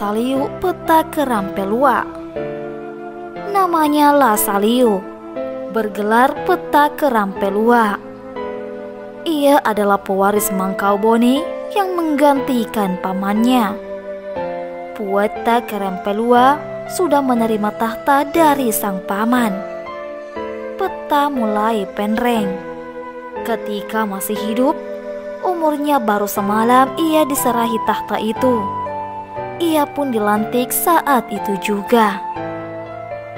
Saliu peta Kerampelua. Namanya La Saliu, bergelar peta Kerampelua. Ia adalah pewaris Mangkubone yang menggantikan pamannya. Pueta Kerampelua sudah menerima tahta dari sang paman. Peta mulai penreng. Ketika masih hidup, umurnya baru semalam ia diserahi tahta itu. Ia pun dilantik saat itu juga.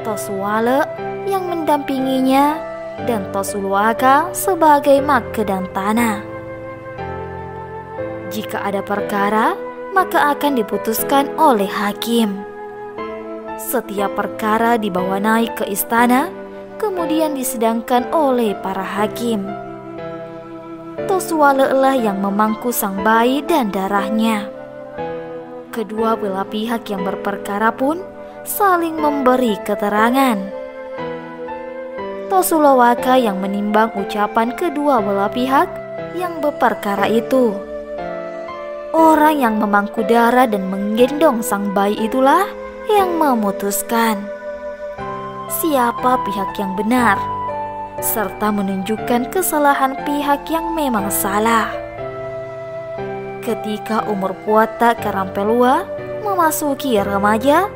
Tosuwale yang mendampinginya dan Tosuluaka sebagai Makedantana. Jika ada perkara, maka akan diputuskan oleh hakim. Setiap perkara dibawa naik ke istana, kemudian disidangkan oleh para hakim. Tosuwale lah yang memangku sang bayi dan darahnya. Kedua belah pihak yang berperkara pun saling memberi keterangan. Tosulawaka yang menimbang ucapan kedua belah pihak yang berperkara itu. Orang yang memangku darah dan menggendong sang bayi itulah yang memutuskan siapa pihak yang benar, serta menunjukkan kesalahan pihak yang memang salah. Ketika umur Pueta Kerampelua memasuki remaja,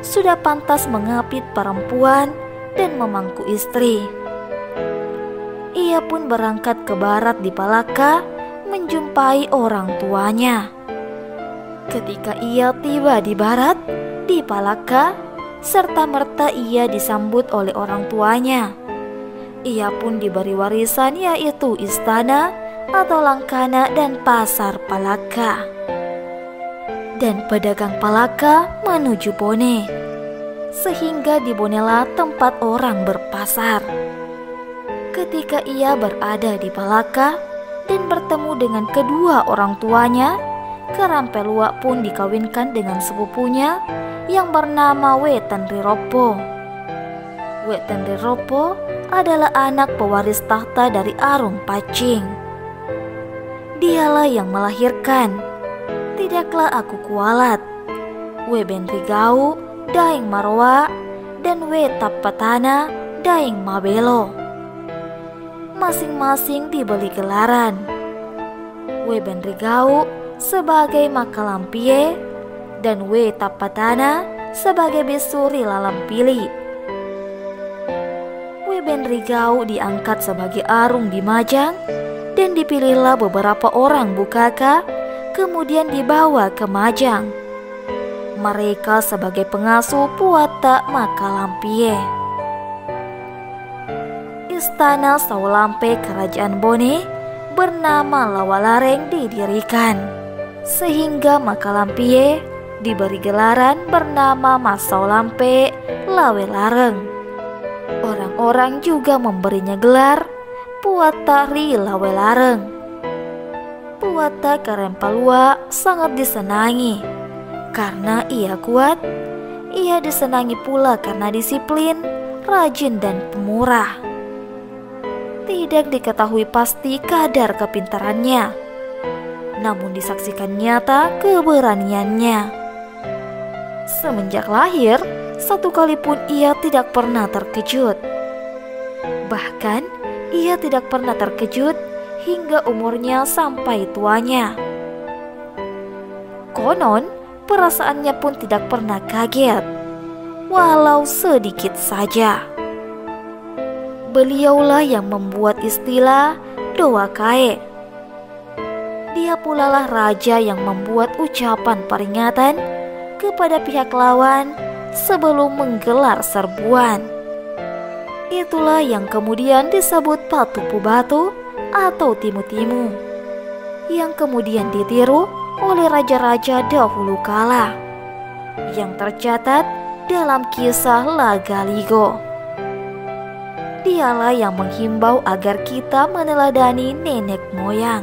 sudah pantas mengapit perempuan dan memangku istri. Ia pun berangkat ke barat di Palaka menjumpai orang tuanya. Ketika ia tiba di barat di Palaka, serta-merta ia disambut oleh orang tuanya. Ia pun diberi warisan, yaitu istana atau langkana dan pasar Palaka. Dan pedagang Palaka menuju Bone, sehingga di Bonela tempat orang berpasar. Ketika ia berada di Palaka dan bertemu dengan kedua orang tuanya, Kerampelua pun dikawinkan dengan sepupunya yang bernama Wetenriropo. Wetenriropo adalah anak pewaris tahta dari Arung Pacing. Dialah yang melahirkan Tidaklah Aku Kualat, Webenrigau, Daeng Marwa, dan Wetapatana, Daeng Mabelo. Masing-masing diberi gelaran. Webenrigau sebagai Makalampie dan Wetapatana sebagai Besuri Lalampili. Webenrigau diangkat sebagai Arung di Majang dan dipilihlah beberapa orang Bukaka, kemudian dibawa ke Majang. Mereka sebagai pengasuh Puata Makalampie. Istana Saulampe Kerajaan Bone bernama Lawalareng didirikan, sehingga Makalampie diberi gelaran bernama Masaulampe Lawelareng. Orang-orang juga memberinya gelar Puata Ri Lawelareng. Puata Kerampelua sangat disenangi karena ia kuat. Ia disenangi pula karena disiplin, rajin, dan pemurah. Tidak diketahui pasti kadar kepintarannya, namun disaksikan nyata keberaniannya. Semenjak lahir, satu kali pun ia tidak pernah terkejut. Bahkan, ia tidak pernah terkejut hingga umurnya sampai tuanya. Konon, perasaannya pun tidak pernah kaget, walau sedikit saja. Beliaulah yang membuat istilah doa kae. Dia pula lah raja yang membuat ucapan peringatan kepada pihak lawan sebelum menggelar serbuan. Itulah yang kemudian disebut Patupu Batu atau Timu-Timu, yang kemudian ditiru oleh raja-raja dahulu kala, yang tercatat dalam kisah Lagaligo. Dialah yang menghimbau agar kita meneladani nenek moyang.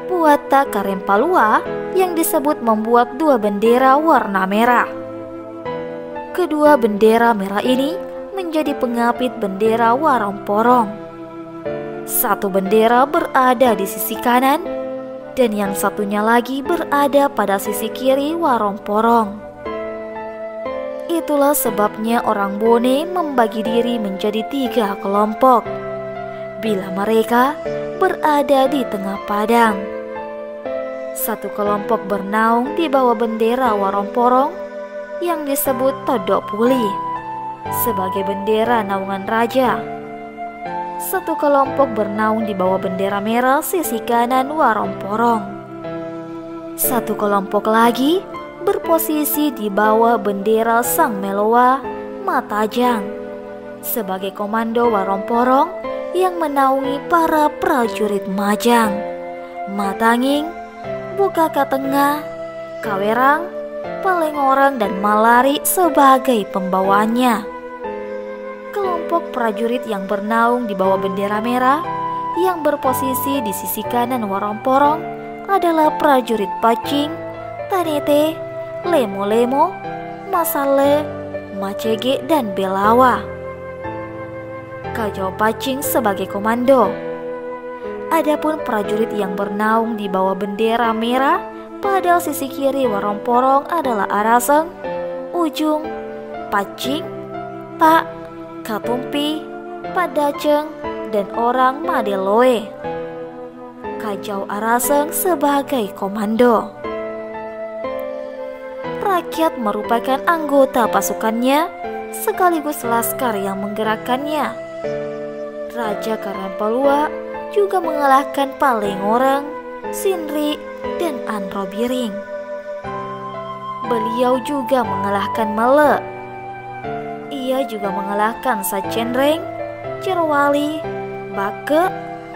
Puata Kerampelua yang disebut membuat dua bendera warna merah. Kedua bendera merah ini menjadi pengapit bendera Warong Porong. Satu bendera berada di sisi kanan dan yang satunya lagi berada pada sisi kiri warung porong. Itulah sebabnya orang Bone membagi diri menjadi 3 kelompok bila mereka berada di tengah padang. Satu kelompok bernaung di bawah bendera warung porong yang disebut Todok Puli sebagai bendera naungan raja. Satu kelompok bernaung di bawah bendera merah sisi kanan warung porong. Satu kelompok lagi berposisi di bawah bendera Sang Meloa Matajang sebagai komando warung porong yang menaungi para prajurit Majang, Matanging, Bukaka Tengah, Kawerang, Palengorang, dan Malari sebagai pembawanya. Kelompok prajurit yang bernaung di bawah bendera merah yang berposisi di sisi kanan warung porong adalah prajurit Pacing, Tanete, Lemo-Lemo, Masale, Macege, dan Belawa. Kajau Pacing sebagai komando. Adapun prajurit yang bernaung di bawah bendera merah pada sisi kiri warung porong adalah Araseng, Ujung, Pacing, Tak, Katumpi, Padaceng, dan orang Madeloe. Kajau Araseng sebagai komando. Rakyat merupakan anggota pasukannya sekaligus laskar yang menggerakkannya. Raja Karampalua juga mengalahkan Palengorang, Sinri, dan Anrobiring. Beliau juga mengalahkan Mele. Ia juga mengalahkan Sacenreng, Cerwali, Bake,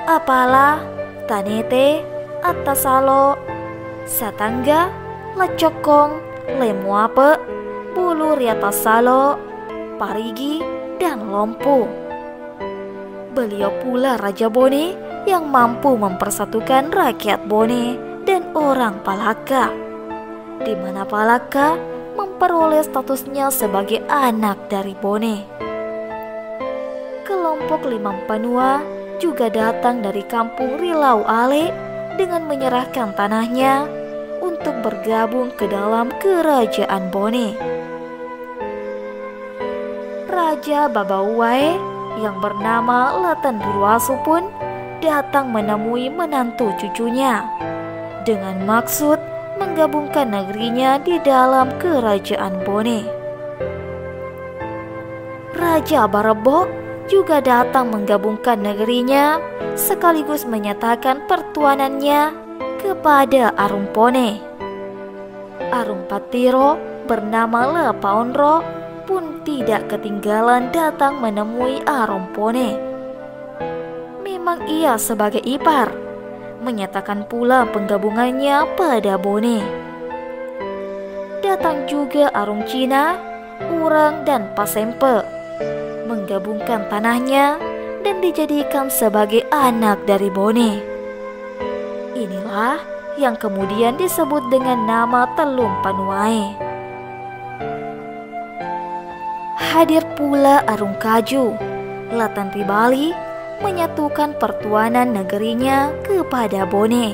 Apala, Tanete, Atasalo, Satangga, Lecokong, Lemuape, Bulu Riatasalo, Parigi, dan Lompu. Beliau pula Raja Bone yang mampu mempersatukan rakyat Bone dan orang Palaka, di mana Palaka memperoleh statusnya sebagai anak dari Bone. Kelompok Limampanua juga datang dari kampung Rilau Ale dengan menyerahkan tanahnya untuk bergabung ke dalam kerajaan Bone. Raja Babauwae yang bernama Leten Riwasu pun datang menemui menantu cucunya dengan maksud menggabungkan negerinya di dalam kerajaan Bone. Raja Barebo juga datang menggabungkan negerinya sekaligus menyatakan pertuanannya kepada Arung Pone. Arung Patiro bernama Lepaonro pun tidak ketinggalan datang menemui Arung Pone. Memang ia sebagai ipar, menyatakan pula penggabungannya pada Bone. Datang juga Arung Cina, Urang, dan Pasempe, menggabungkan tanahnya dan dijadikan sebagai anak dari Bone. Inilah yang kemudian disebut dengan nama Telung Panuae. Hadir pula Arung Kaju, Latan Ribali, menyatukan pertuanan negerinya kepada Bone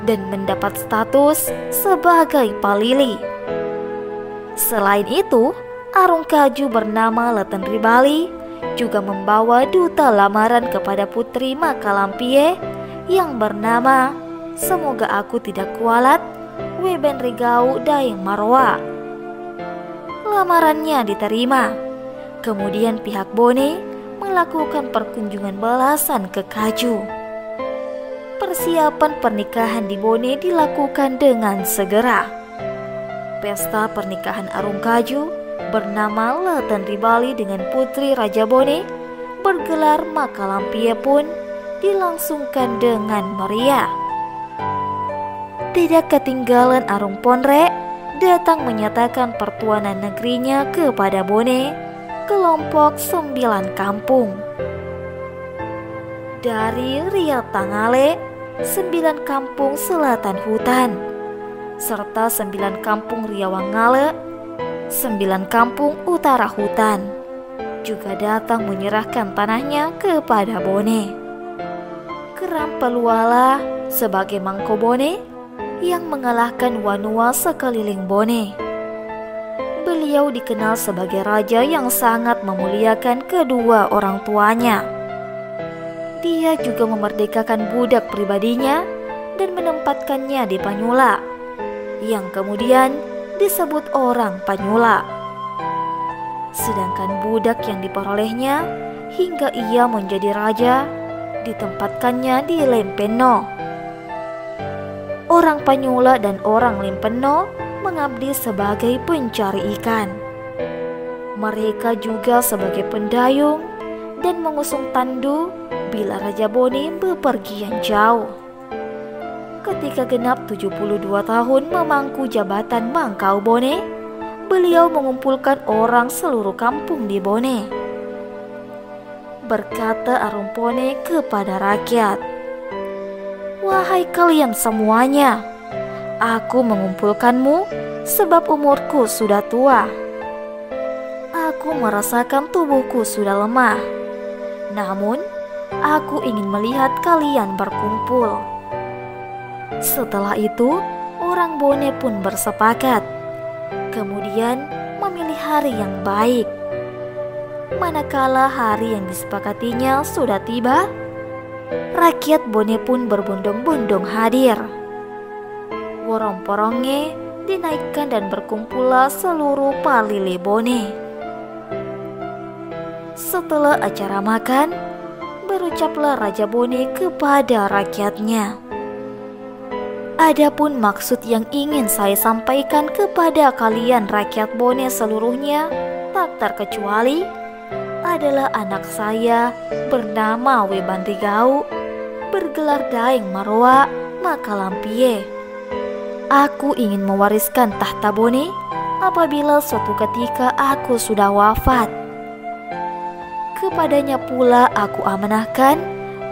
dan mendapat status sebagai Palili. Selain itu, Arung Kaju bernama Latan Ribali juga membawa duta lamaran kepada Putri Makalampie yang bernama Semoga Aku Tidak Kualat Weben Rigau Daeng Marwa. Lamarannya diterima. Kemudian pihak Bone melakukan perkunjungan balasan ke Kaju. Persiapan pernikahan di Bone dilakukan dengan segera. Pesta pernikahan Arung Kaju bernama Leten Ribali dengan Putri Raja Bone bergelar Makalampie pun dilangsungkan dengan meriah. Tidak ketinggalan Arung Ponre datang menyatakan pertuanan negerinya kepada Bone, kelompok 9 kampung. Dari Riau Tangale, 9 kampung selatan hutan, serta 9 kampung Riawangale, 9 kampung utara hutan, juga datang menyerahkan tanahnya kepada Bone. Kerampeluala, sebagai Mangkubone yang mengalahkan Wanua sekeliling Bone. Beliau dikenal sebagai raja yang sangat memuliakan kedua orang tuanya. Dia juga memerdekakan budak pribadinya dan menempatkannya di Panyula, yang kemudian disebut orang Panyula. Sedangkan budak yang diperolehnya hingga ia menjadi raja ditempatkannya di Lempeno. Orang Panyula dan orang Lempeno mengabdi sebagai pencari ikan. Mereka juga sebagai pendayung dan mengusung tandu bila Raja Bone bepergian jauh. Ketika genap 72 tahun memangku jabatan Mangkubone, beliau mengumpulkan orang seluruh kampung di Bone. Berkata Arumpone kepada rakyat, "Wahai kalian semuanya, aku mengumpulkanmu sebab umurku sudah tua. Aku merasakan tubuhku sudah lemah. Namun, aku ingin melihat kalian berkumpul." Setelah itu, orang Bone pun bersepakat, kemudian memilih hari yang baik. Manakala hari yang disepakatinya sudah tiba, rakyat Bone pun berbondong-bondong hadir. Worong-porongnya dinaikkan dan berkumpullah seluruh palile Bone. Setelah acara makan, berucaplah Raja Bone kepada rakyatnya, "Adapun maksud yang ingin saya sampaikan kepada kalian rakyat Bone seluruhnya, tak terkecuali adalah anak saya bernama Webandrigau, bergelar Daeng Maroa Makalampie. Aku ingin mewariskan tahta Bone apabila suatu ketika aku sudah wafat. Kepadanya pula aku amanahkan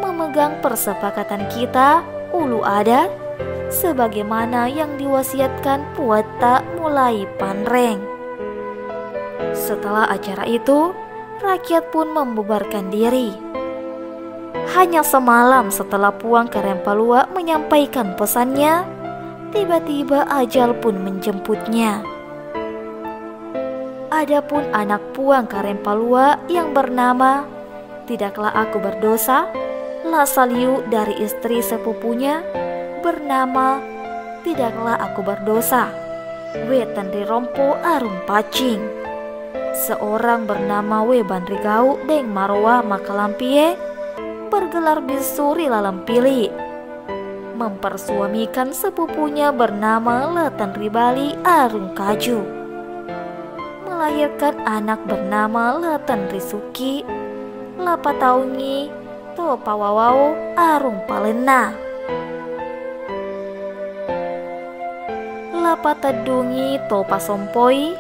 memegang persepakatan kita ulu adat sebagaimana yang diwasiatkan Puata mulai Panreng." Setelah acara itu, rakyat pun membubarkan diri. Hanya semalam setelah Puang Karempalua menyampaikan pesannya, tiba-tiba ajal pun menjemputnya. Adapun anak Puang Karempalua yang bernama Tidaklah Aku Berdosa, Lasaliu dari istri sepupunya bernama Tidaklah Aku Berdosa, Wetandrirompo Arum Pacing. Seorang bernama Webandrigau Deng Maroa Makalampie, bergelar Bisuri Lalampili, mempersuamikan sepupunya bernama Letanribali Arung Kaju, melahirkan anak bernama Letanrisuki Lapataungi Topawawau Arung Palena, Lapatadungi Topasompoi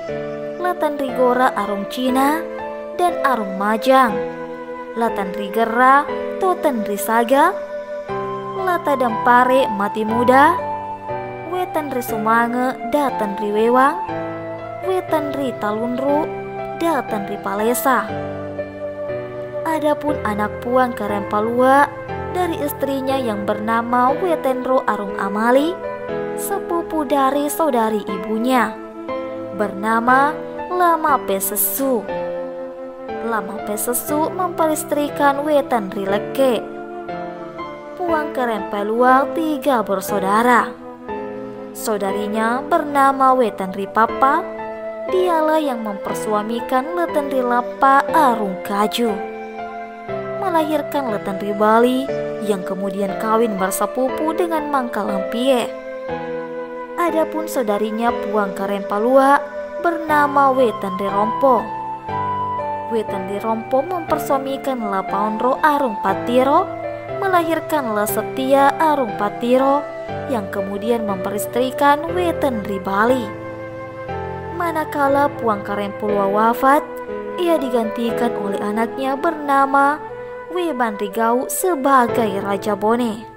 Latanrigora Arung Cina dan Arung Majang, Latanrigera Totenrisaga, Latadampare Mati Muda, Wetanrisumange Datanriwewang, Wetanri Talunru Datanri Palesa. Adapun anak Puang Karempalua dari istrinya yang bernama Wetenro Arung Amali, sepupu dari saudari ibunya, bernama Lama Pesesu. Lama Pesesu memperistrikan Wetanri Leke. Puang Karempalua 3 bersaudara. Saudarinya bernama Wetanri Papa, dialah yang mempersuamikan Letanri Lapa Arung Kaju, melahirkan Letanri Bali yang kemudian kawin bersepupu dengan Mangkalampie. Adapun saudarinya Puang Karempalua bernama Wetandrirompo. Wetandrirompo mempersuamikan Lapaonro Arung Patiro, melahirkan Lasetia Arung Patiro yang kemudian memperistrikan Wetandri Bali. Manakala Puang Karempalua wafat, ia digantikan oleh anaknya bernama Webandrigau sebagai Raja Bone.